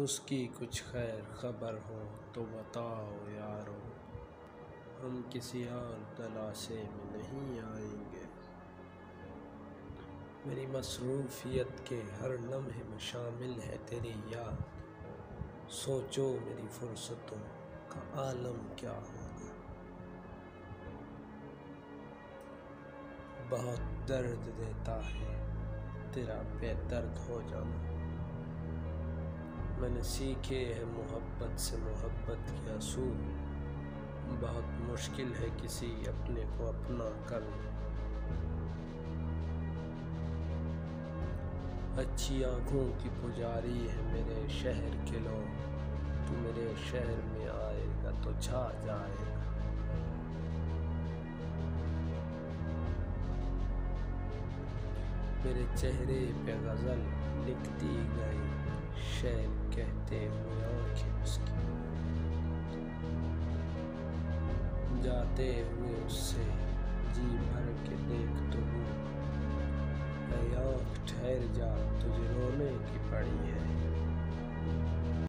اس کی کچھ خیر خبر ہو تو بتاؤ یارو، ہم کسی اور تلاشے میں نہیں آئیں گے۔ میری مصروفیت کے ہر لمحے میں شامل ہے تیری یاد، سوچو میری فرصتوں کا عالم کیا ہوگا۔ بہت درد دیتا ہے تیرا بے درد ہو جانا، میں نے سیکھے ہیں محبت سے محبت کے اصول، بہت مشکل ہے کسی اپنے کو اپنا کرنا۔ اچھی آنکھوں کی پجاری ہے میرے شہر کے لوگ، تو میرے شہر میں آئے گا تو چھا جائے گا۔ میرے چہرے پہ غزل لکھتی گئی، شعر کہتے ہوئے آنکھیں اس کی، جاتے ہوئے اس سے جی بھر کے دیکھ تو لوں، اے آنکھ ٹھہر جا تجھے رونے کی پڑی ہے۔